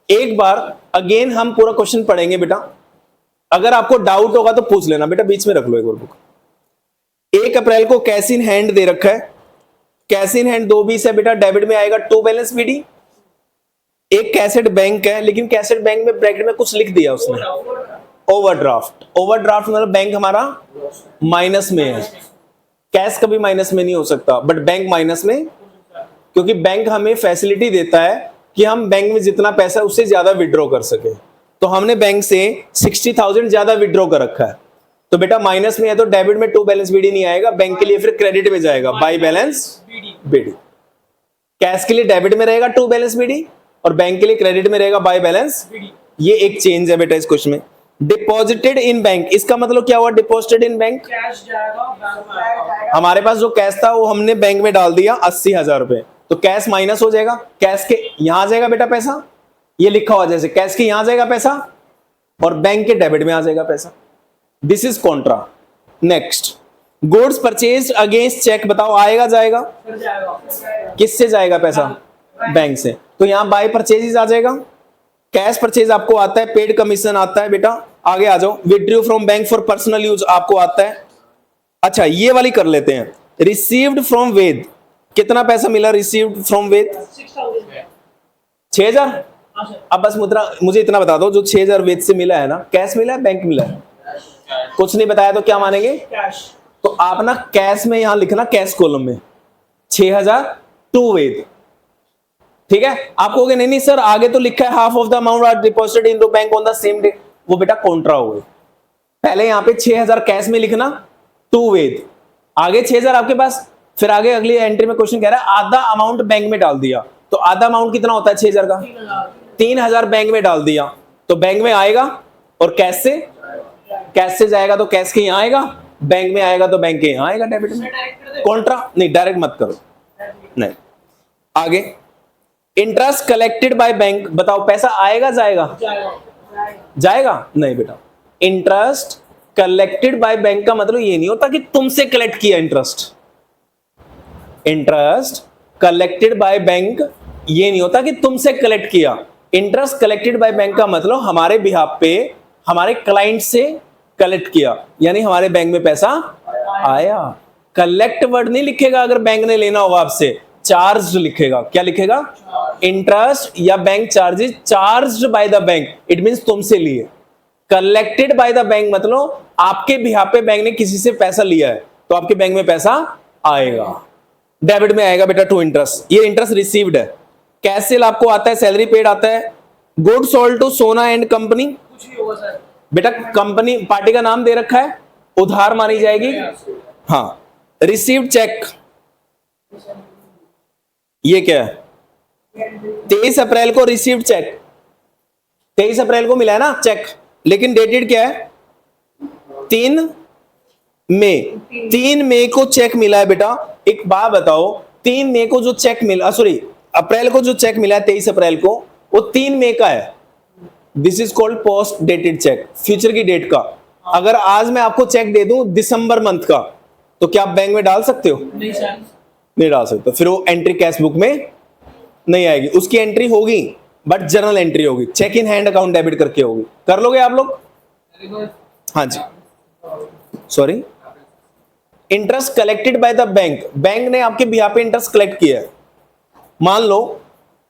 एक बार अगेन हम पूरा क्वेश्चन पढ़ेंगे बेटा, अगर आपको डाउट होगा तो पूछ लेना बेटा, बीच में रख लो एक और बुक। 1 अप्रैल को कैश इन हैंड दे रखा है, कैश इन हैंड 220 है बेटा, डेबिट में आएगा टू बैलेंस बीडी। एक कैसेट बैंक है, लेकिन कैसेट बैंक में ब्रैकेट में कुछ लिख दिया उसने, ओवरड्राफ्ट। ओवरड्राफ्ट मतलब बैंक हमारा माइनस में है, कैश कभी माइनस में नहीं हो सकता, बट बैंक माइनस में, क्योंकि बैंक हमें फैसिलिटी देता है कि हम बैंक में जितना पैसा उससे ज्यादा विड्रॉ कर सके। तो हमने बैंक से 60,000 ज्यादा विड्रॉ कर रखा है, तो बेटा माइनस में है तो डेबिट में टू बैलेंस बीडी नहीं आएगा, बैंक के लिए फिर क्रेडिट में जाएगा, बाई बैलेंस बीडी। कैश के लिए डेबिट में रहेगा टू बैलेंस बीडी, और बैंक के लिए क्रेडिट में रहेगा बाई बैलेंस। ये एक चेंज है बेटा इस क्वेश्चन में। डिपॉजिटेड इन बैंक, इसका मतलब क्या हुआ? डिपॉजिटेड इन बैंक, कैश जाएगा, हमारे पास जो कैश था वो हमने बैंक में डाल दिया 80,000 रुपए, तो कैश माइनस हो जाएगा, कैश के यहां आ जाएगा बेटा पैसा, ये लिखा हुआ जैसे कैश के यहां आ जाएगा पैसा और बैंक के डेबिट में आ जाएगा पैसा। This is contra. Next goods purchase against cheque, बताओ आएगा जाएगा? सर जाएगा। किससे जाएगा पैसा? बैंक से। तो यहां बाय परचेजेस आ जाएगा। कैश परचेज आपको आता है, पेड कमीशन आता है बेटा। आगे आ जाओ, withdraw from bank for personal use आपको आता है। अच्छा ये वाली कर लेते हैं, रिसीव्ड फ्रॉम वेद, कितना पैसा मिला रिसीव्ड फ्रॉम वेद? 6000। 6000। हाँ सर। अब बस मुझे इतना बता दो, जो 6000 वेद से मिला है ना, कैश मिला है बैंक मिला है? कुछ नहीं बताया तो क्या मानेंगे? कैश। तो आप ना कैश में यहां लिखना, कैश कॉलम में 6000 टू वेद, ठीक है। आप कहोगे नहीं नहीं सर आगे तो लिखा है half of the amount are deposited in the bank on the same day, वो बेटा कॉन्ट्रा हो गए। पहले यहां पे 6000 कैश में लिखना, टू वेद, आगे 6000 आपके पास, फिर आगे अगली एंट्री में क्वेश्चन कह रहा है आधा अमाउंट बैंक में डाल दिया, तो आधा अमाउंट कितना होता है 6000 का? 3000 बैंक में डाल दिया, तो बैंक में आएगा। और कैश से जाएगा तो कैश के यहां आएगा, बैंक में आएगा तो बैंक के यहां आएगा डेबिट में। कॉन्ट्रा नहीं, डायरेक्ट मत करो, नहीं। आगे इंटरेस्ट कलेक्टेड बाय बैंक, बताओ पैसा आएगा जाएगा? जाएगा नहीं बेटा। इंटरेस्ट कलेक्टेड बाय बैंक का मतलब ये नहीं होता कि तुमसे कलेक्ट किया interest. Interest collected by bank ये नहीं होता कि तुमसे कलेक्ट किया। इंटरेस्ट कलेक्टेड बाय बैंक का मतलब हमारे बिहाफ पे हमारे क्लाइंट से कलेक्ट किया, यानी हमारे बैंक में पैसा आया। कलेक्ट वर्ड नहीं लिखेगा अगर बैंक ने लेना होगा आपसे, चार्ज लिखेगा। क्या लिखेगा? इंटरेस्ट या bank charges charged bye the bank, it means तुमसे लिए। कलेक्टेड बाय द बैंक मतलब आपके बिहाफ पे बैंक ने किसी से पैसा लिया है, तो आपके बैंक में पैसा आएगा, डेबिट में आएगा बेटा टू इंटरेस्ट। ये इंटरेस्ट रिसीव्ड है। कैश सेल आपको आता है, सैलरी पेड आता है। गुड सोल्ड टू सोना एंड कंपनी, कुछ भी होगा सर। बेटा कंपनी पार्टी का नाम दे रखा है, उधार मानी जाएगी। हाँ, रिसीव्ड चेक, ये क्या है? 23 अप्रैल को रिसीव्ड चेक, 23 अप्रैल को मिला है ना चेक, लेकिन डेटेड क्या है? 3 मई। 3 मई को चेक मिला है बेटा। एक बात बताओ, 3 मई को जो चेक मिला, सॉरी अप्रैल को जो चेक मिला है 23 अप्रैल को, वो 3 मई का है। This is called post dated cheque, future की डेट का। अगर आज मैं आपको चेक दे दूं दिसंबर मंथ का, तो क्या आप बैंक में डाल सकते हो? नहीं सर। नहीं डाल सकते, फिर वो एंट्री कैश बुक में नहीं आएगी। उसकी एंट्री होगी बट जर्नल एंट्री होगी, cheque in hand account debit करके होगी। कर लोगे आप लोग? हाँ जी, sorry. Interest collected by the bank, bank ने आपके बिहाफ पे इंटरेस्ट कलेक्ट किया है। मान लो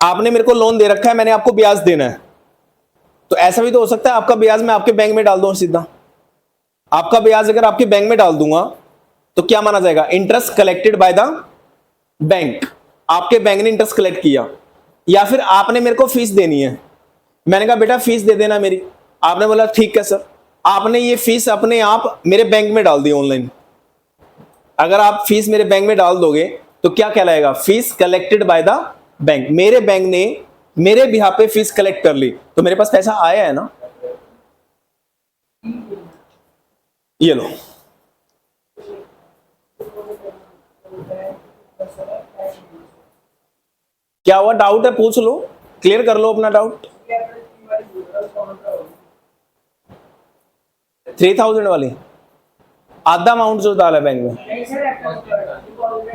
आपने मेरे को लोन दे रखा है, मैंने आपको ब्याज देना है, तो ऐसा भी तो हो सकता है आपका ब्याज मैं आपके बैंक में डाल दूं सीधा। आपका ब्याज अगर आपके बैंक में डाल दूंगा तो क्या माना जाएगा? Interest collected by the bank, आपके बैंक ने इंटरेस्ट कलेक्ट किया। या फिर आपने मेरे को फीस देनी है, मैंने कहा बेटा फीस दे देना मेरी, आपने बोला ठीक है सर, आपने ये फीस अपने आप मेरे बैंक में डाल दी ऑनलाइन। अगर आप फीस मेरे बैंक में डाल दोगे तो क्या कहलाएगा? Fees collected by the bank. मेरे बैंक ने मेरे बिहाफ पे फीस कलेक्ट कर ली, तो मेरे पास पैसा आया है ना। ये लो, क्या हुआ? डाउट है पूछ लो, क्लियर कर लो अपना डाउट। 3000 वाली आधा अमाउंट जो डाला बैंक में,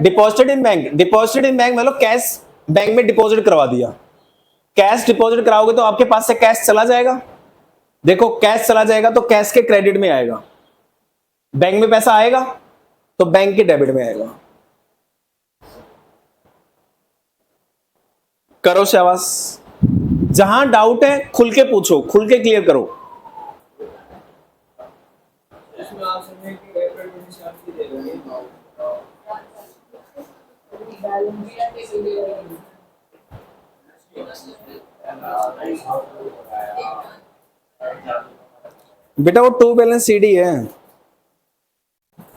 deposited in bank. Deposited in bank मतलब कैश बैंक में डिपॉजिट करवा दिया। कैश डिपॉजिट कराओगे तो आपके पास से कैश चला जाएगा। देखो कैश चला जाएगा तो कैश के क्रेडिट में आएगा, बैंक में पैसा आएगा तो बैंक के डेबिट में आएगा। करो शाबाश। जहां डाउट है खुल के पूछो, खुल के क्लियर करो। इसमें आप समय की अप्रैल 2024 की दे दोगे। बेटा वो टू बैलेंस सीडी है,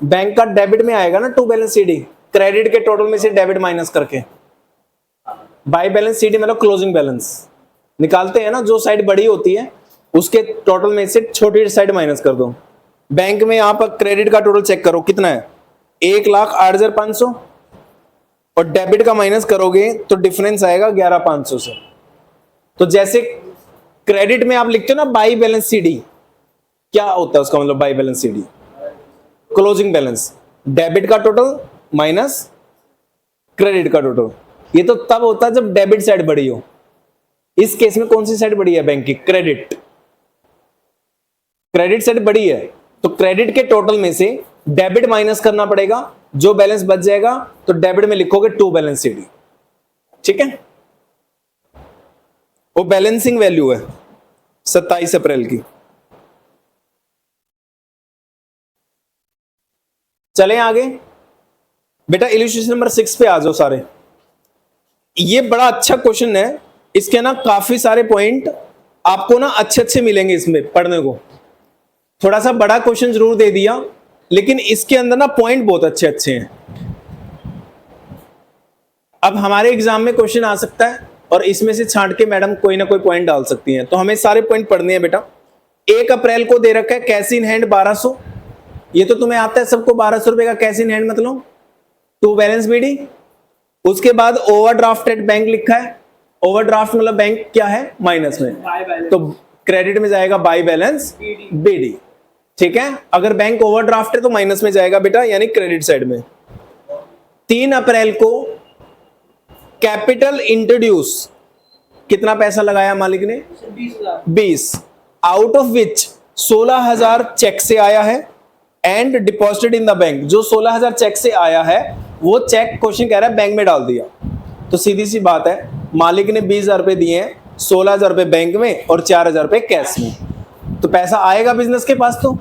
बैंक का डेबिट में आएगा ना टू बैलेंस सीडी, क्रेडिट के टोटल में से डेबिट माइनस करके। बाई बैलेंस सीडी मतलब क्लोजिंग बैलेंस निकालते हैं ना, जो साइड बड़ी होती है उसके टोटल में से छोटी साइड माइनस कर दो। बैंक में आप क्रेडिट का टोटल चेक करो कितना है, 1,08,500, और डेबिट का माइनस करोगे तो डिफरेंस आएगा 11,500 से। तो जैसे क्रेडिट में आप लिखते हो ना बाई बैलेंस सीडी, क्या होता है उसका मतलब? By balance CD closing balance. Debit का टोटल माइनस क्रेडिट का टोटल। ये तो तब होता है जब डेबिट साइड बड़ी हो। इस केस में कौन सी साइड बड़ी है बैंक की? क्रेडिट। क्रेडिट साइड बड़ी है तो क्रेडिट के टोटल में से डेबिट माइनस करना पड़ेगा, जो बैलेंस बच जाएगा तो डेबिट में लिखोगे टू बैलेंस सीडी। ठीक है, वो बैलेंसिंग वैल्यू है 27 अप्रैल की। चलें आगे बेटा, इलस्ट्रेशन नंबर 6 पे आ जाओ सारे। ये बड़ा अच्छा क्वेश्चन है, इसके ना काफी सारे पॉइंट आपको ना अच्छे अच्छे मिलेंगे इसमें पढ़ने को। थोड़ा सा बड़ा क्वेश्चन जरूर दे दिया, लेकिन इसके अंदर ना पॉइंट बहुत अच्छे अच्छे हैं। अब हमारे एग्जाम में क्वेश्चन आ सकता है और इसमें से छांट के मैडम कोई ना कोई पॉइंट डाल सकती हैं, तो हमें सारे पॉइंट पढ़ने हैं बेटा। 1 अप्रैल को दे रखा है कैश इन हैंड 1200, ये तो तुम्हें आता है सबको, 1200 रुपए का कैश इन हैंड मतलब टू बैलेंस बीडी। उसके बाद ओवरड्राफ्ट एट बैंक लिखा है, ओवरड्राफ्ट मतलब बैंक क्या है? माइनस में, तो क्रेडिट में जाएगा बाय बैलेंस बीडी। ठीक है, अगर बैंक ओवरड्राफ्ट है तो माइनस में जाएगा बेटा, यानी क्रेडिट साइड में। 3 अप्रैल को कैपिटल इंट्रोड्यूस, कितना पैसा लगाया मालिक ने? 20, आउट ऑफ विच 16,000 चेक से आया है and deposited in the bank. जो 16,000 चेक से आया है वो चेक क्वेश्चन कह रहा है बैंक में डाल दिया, तो सीधी सी बात है मालिक ने 20,000 रुपए दिए हैं, 16,000 रुपए बैंक में और 4,000 रुपए कैश में, तो पैसा आएगा बिजनेस के पास, तो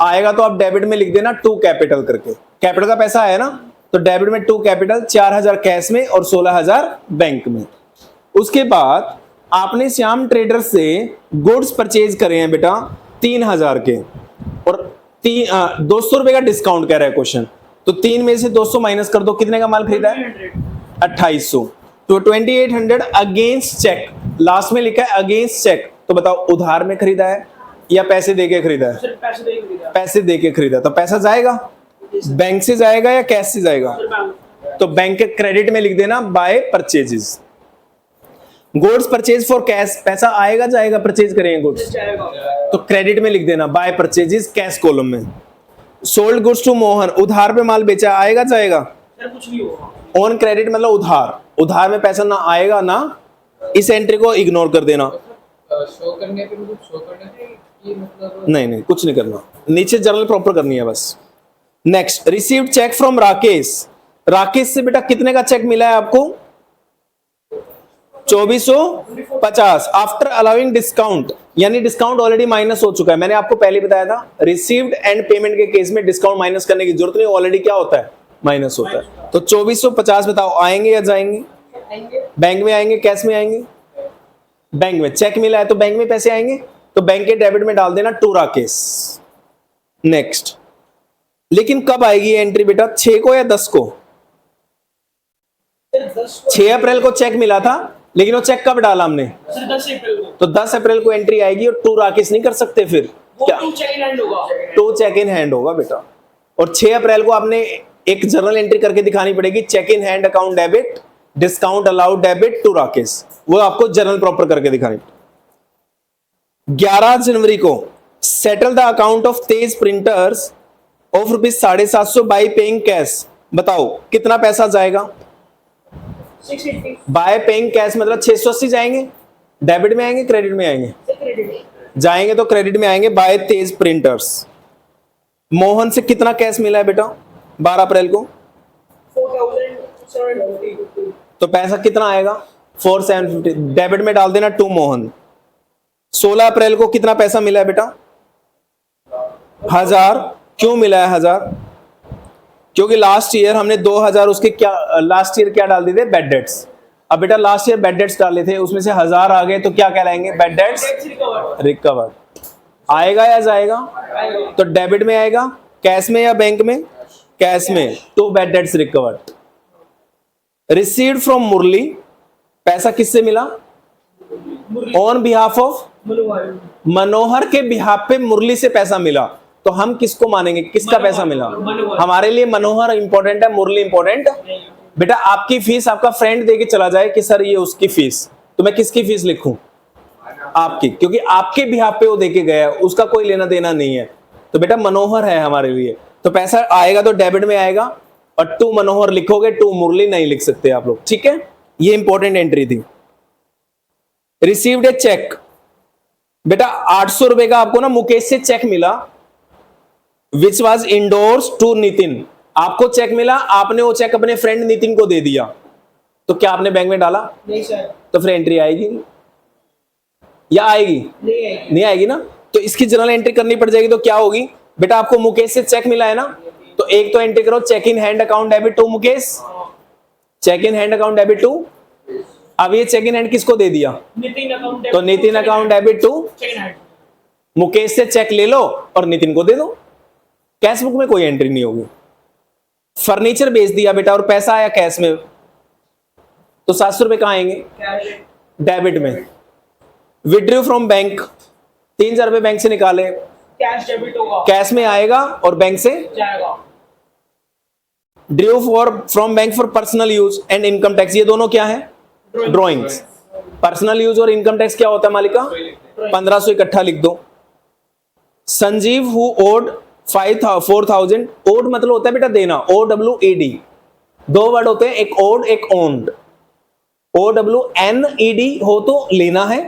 आएगा तो आप डेबिट में लिख देना टू कैपिटल करके। कैपिटल का पैसा आया ना, तो डेबिट में टू कैपिटल, 4,000 कैश में और 16,000 बैंक में। उसके बाद आपने श्याम ट्रेडर्स से गुड्स परचेज करे हैं बेटा 3,000 के, और 200 रुपए का डिस्काउंट कह रहा है क्वेश्चन, तो 3 में से 200 माइनस कर दो, कितने का माल खरीदा है? 2800, तो 2800 अगेंस्ट चेक, लास्ट में लिखा है अगेंस्ट चेक, तो बताओ उधार में खरीदा है या पैसे देके खरीदा है? पैसे देके खरीदा, तो पैसा जाएगा बैंक से जाएगा या कैश से जाएगा? तो बैंक के क्रेडिट में लिख देना by purchases. Goods purchase for cash, पैसा आएगा जाएगा? परचेज करेंगे गुड्स, तो क्रेडिट में लिख देना बाय परचेजेस कैश कॉलम में। सोल्ड गुड्स टू मोहन, उधार पे माल बेचा, आएगा जाएगा? कुछ नहीं होगा। ऑन क्रेडिट मतलब उधार, उधार में पैसा ना आएगा ना, इस एंट्री को इग्नोर कर देना। शो करने पे मतलब शो करने पे कि मतलब नहीं कुछ नहीं करना, नीचे जर्नल प्रॉपर करनी है बस। Next, received cheque from Rakesh. Rakesh से बेटा कितने का चेक मिला है आपको? 2450 आफ्टर अलाउइंग डिस्काउंट, यानी डिस्काउंट ऑलरेडी माइनस हो चुका है। मैंने आपको पहले बताया था रिसीव्ड एंड पेमेंट के केस में डिस्काउंट माइनस करने की जरूरत नहीं, ऑलरेडी क्या होता है? माइनस होता है। तो 2450 बताओ आएंगे या जाएंगे? बैंक में आएंगे, कैश में आएंगे? बैंक में। चेक मिला है तो बैंक में पैसे आएंगे, तो बैंक के डेबिट में डाल देना टू राकेश। नेक्स्ट, लेकिन कब आएगी एंट्री बेटा? 6 को या 10 को? 6 अप्रैल को चेक मिला था, लेकिन वो चेक कब डाला हमने? 10 अप्रैल को। तो 10 अप्रैल को एंट्री आएगी और टू राकेश नहीं कर सकते फिर क्या? टू चेक इन हैंड होगा, टू चेक इन हैंड होगा बेटा। और 6 अप्रैल को आपने एक जर्नल एंट्री करके दिखानी पड़ेगी, cheque in hand account debit, discount allowed debit to Rakesh, वो आपको जर्नल प्रॉपर करके दिखानी। 11 जनवरी को settle the account of Tej Printers of ₹750 by paying cash. बताओ कितना पैसा जाएगा? 680 बाय पेइंग कैश मतलब 680 जाएंगे, डेबिट में आएंगे क्रेडिट में आएंगे? जाएंगे तो क्रेडिट में आएंगे बाय तेज प्रिंटर्स। मोहन से कितना कैश मिला है बेटा 12 अप्रैल को? 4750, तो पैसा कितना आएगा? 4750, डेबिट में डाल देना टू मोहन। 16 अप्रैल को कितना पैसा मिला है बेटा? 1000। क्यों मिला है 1000? क्योंकि लास्ट ईयर हमने 2000 उसके क्या, लास्ट ईयर क्या डाल दिए थे? Bad debts. अब बेटा लास्ट ईयर बैड डेट्स डाले थे, उसमें से 1000 आ गए, तो क्या कहलाएंगे? Bad debts recovered. आएगा या जाएगा? तो डेबिट में आएगा, कैश में या बैंक में? कैश में, तो bad debts recovered. Received from Murali, पैसा किससे मिला? ऑन बिहाफ ऑफ मनोहर के बिहाफ पे मुरली से पैसा मिला, तो हम किसको मानेंगे? किसका पैसा मिला? हमारे लिए मनोहर इंपॉर्टेंट है, मुरली इंपॉर्टेंट? बेटा आपकी फीस आपका फ्रेंड देके चला जाए कि सर ये उसकी फीस, तो मैं किसकी फीस लिखूं? आपकी, क्योंकि आपके बिहाफ पे वो देके गया है, उसका कोई लेना देना नहीं है, तो बेटा मनोहर है हमारे लिए। तो पैसा आएगा तो डेबिट में आएगा, और टू मनोहर लिखोगे, टू मुरली नहीं लिख सकते आप लोग, ठीक है। ये इंपॉर्टेंट एंट्री थी। रिसीव्ड ए चेक, बेटा 800 रुपए का आपको ना मुकेश से चेक मिला, which was endorse to Nitin. आपको चेक मिला, आपने वो चेक अपने फ्रेंड नितिन को दे दिया, तो क्या आपने बैंक में डाला? नहीं सर, तो फिर एंट्री आएगी या आएगी? नहीं आएगी। नहीं आएगी ना। तो इसकी जनरल एंट्री करनी पड़ जाएगी। तो क्या होगी बेटा, आपको मुकेश से चेक मिला है ना, तो एक तो एंट्री करो, cheque in hand account debit to Mukesh, cheque in hand account debit to. अब ये चेक इन हैंड किसको दे दिया? नितिन अकाउंट, तो Nitin account debit to Mukesh से चेक ले लो और नितिन को दे दो। कैश बुक में कोई एंट्री नहीं होगी। फर्नीचर बेच दिया बेटा और पैसा आया कैश में, तो 700 रुपए कहां आएंगे? डेबिट में। विड्रू फ्रॉम बैंक, 3000 रुपए बैंक से निकाले, कैश डेबिट होगा, कैश में आएगा और बैंक से जाएगा। Drew for from bank for personal use and income tax, ये दोनों क्या है? ड्रॉइंग्स। पर्सनल यूज और इनकम टैक्स क्या होता है मालिका? 1500 इकट्ठा लिख दो। संजीव हु ओड 4000, ओड मतलब होता है बेटा देना, OWED, दो वर्ड होते हैं, एक ओड एक ओन्ड। OWNED हो तो लेना है,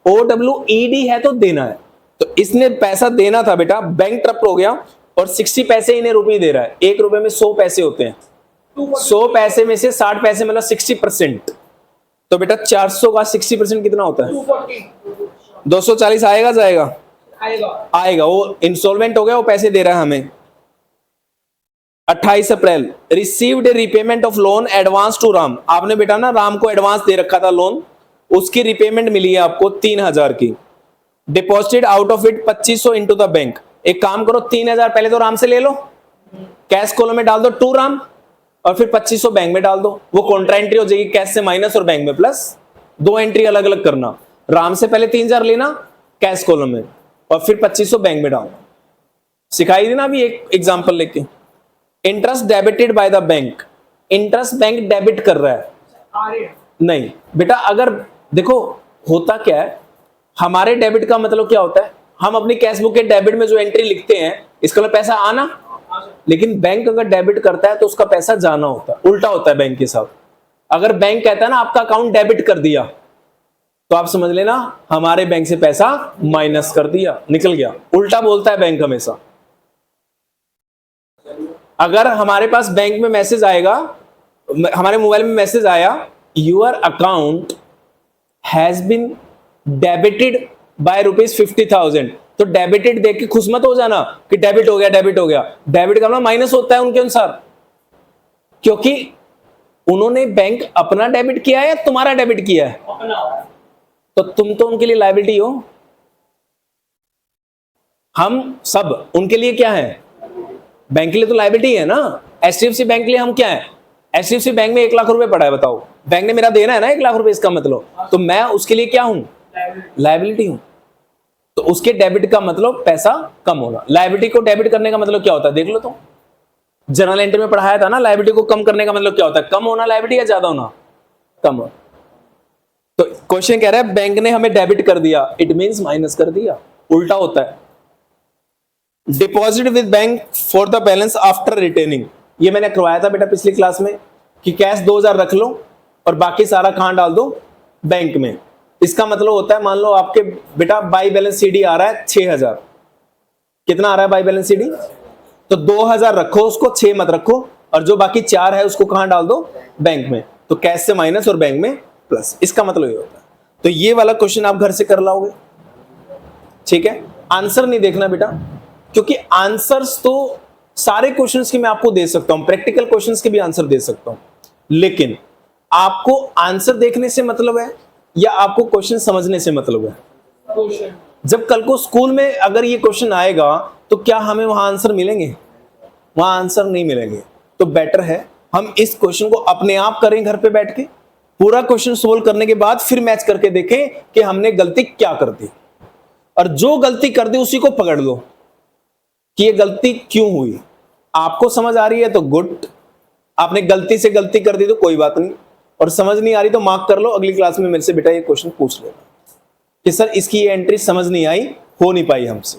OWED है तो देना है। तो इसने पैसा देना था बेटा, बैंक ट्रप्ट हो गया और 60 पैसे इन्हें रुपये दे रहा है। 1 रुपए में 100 पैसे होते हैं, 100 पैसे में से 60 पैसे मतलब 60%। तो बेटा 400 का 60% कितना होता है? 240 आएगा जाएगा? आएगा। वो इंस्टॉलमेंट हो गया, वो पैसे दे रहा है हमें। 28 April received repayment of loan advance to Ram. आपने बेटा ना राम को एडवांस दे रखा था लोन, उसकी रिपेमेंट मिली है आपको 3000 की। Deposited out of it 2500 into the bank. एक काम करो, 3000 पहले तो राम से ले लो, कैश कॉलम में डाल दो टू राम, और फिर 2500 बैंक में डाल दो। वो कॉन्ट्रा एंट्री हो जाएगी, कैश से माइनस और बैंक में प्लस। दो एंट्री अलग अलग करना, राम से पहले 3000 लेना कैश कॉलम में, और फिर 2500 बैंक में डालना। सिखाई थी ना अभी एक एग्जांपल लेके। Interest debited bye the bank, interest bank debit कर रहा है। नहीं बेटा, अगर देखो होता क्या है, हमारे डेबिट का मतलब क्या होता है, हम अपनी कैश बुक के डेबिट में जो एंट्री लिखते हैं इसका मतलब पैसा आना, लेकिन बैंक अगर डेबिट करता है तो उसका पैसा जाना होता है, उल्टा होता है बैंक के साथ। अगर बैंक कहता है ना आपका अकाउंट डेबिट कर दिया, तो आप समझ लेना हमारे बैंक से पैसा माइनस कर दिया, निकल गया। उल्टा बोलता है बैंक हमेशा। अगर हमारे पास बैंक में मैसेज आएगा, हमारे मोबाइल में मैसेज आया, your account has been debited by ₹50,000, तो डेबिटेड देख के खुश मत हो जाना कि डेबिट हो गया, डेबिट हो गया। डेबिट का मतलब माइनस होता है उनके अनुसार, क्योंकि उन्होंने बैंक अपना डेबिट किया है या तुम्हारा डेबिट किया है, तो तुम तो उनके लिए लायबिलिटी हो। हम सब उनके लिए क्या है? बैंक के लिए तो लायबिलिटी है ना। HDFC बैंक के लिए हम क्या है? HDFC बैंक में 1 लाख रुपए पड़ा है, बताओ, बैंक ने मेरा देना है ना 1 लाख रुपए, इसका मतलब तो मैं उसके लिए क्या हूं? लायबिलिटी हूं। तो उसके डेबिट का मतलब पैसा कम होना। लायबिलिटी को डेबिट करने का मतलब क्या होता है, देख लो तो, जनरल एंट्री में पढ़ाया था ना। लायबिलिटी को कम करने का मतलब क्या होता है? कम होना लायबिलिटी या ज्यादा होना? कम होना। तो क्वेश्चन कह रहा है बैंक ने हमें डेबिट कर दिया, इट मींस माइनस कर दिया, उल्टा होता है। Deposit with bank for the balance after retaining, ये मैंने करवाया था बेटा पिछली क्लास में कि कैश 2000 रख लो और बाकी सारा कहां डाल दो? बैंक में। इसका मतलब होता है, मान लो आपके बेटा बाई बैलेंस सीडी आ रहा है 6000, कितना आ रहा है बाई बैलेंस सीडी? तो 2000 रखो उसको, 6 मत रखो, और जो बाकी 4 है उसको कहां डाल दो? बैंक में। तो कैश से माइनस और बैंक में प्लस, इसका मतलब ये होता है। तो ये वाला क्वेश्चन आप घर से कर लाओगे, ठीक है। आंसर नहीं देखना बेटा, क्योंकि आंसर्स तो सारे क्वेश्चंस के मैं आपको दे सकता हूं, प्रैक्टिकल क्वेश्चंस के भी आंसर दे सकता हूं, लेकिन आपको आंसर देखने से मतलब है या आपको क्वेश्चन समझने से मतलब है? जब कल को स्कूल में अगर ये क्वेश्चन आएगा तो क्या हमें वहां आंसर मिलेंगे? वहां आंसर नहीं मिलेंगे। तो बेटर है हम इस क्वेश्चन को अपने आप करें घर पे बैठ के, पूरा क्वेश्चन सोल्व करने के बाद फिर मैच करके देखें कि हमने गलती क्या कर दी, और जो गलती कर दी उसी को पकड़ लो कि ये गलती क्यों हुई। आपको समझ आ रही है तो गुड, आपने गलती से गलती कर दी तो कोई बात नहीं, और समझ नहीं आ रही तो मार्क कर लो, अगली क्लास में मेरे से बेटा ये क्वेश्चन पूछ लो कि सर इसकी ये एंट्री समझ नहीं आई, हो नहीं पाई हमसे।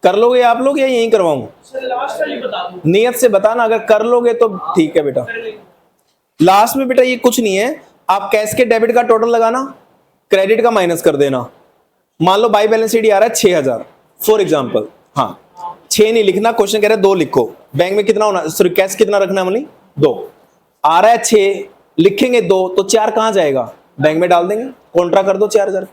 कर लोगे आप लोग या यहीं करवाऊं? सर लास्ट वाली बता दो। नियत से बताना, अगर कर लोगे तो ठीक है बेटा। लास्ट में बेटा ये कुछ नहीं है, आप कैश के डेबिट का टोटल लगाना, क्रेडिट का माइनस कर देना। मान लो बाई बैलेंस शीट आ रहा है 6000 फॉर एग्जांपल, हाँ 6 नहीं लिखना, क्वेश्चन कह रहा है 2 लिखो। बैंक में कितना होना, सॉरी कैश कितना रखना है मनी, 2 आ रहा है 6, लिखेंगे 2 तो 4 कहां जाएगा, बैंक में डाल देंगे, कॉन्ट्रा कर दो 4000।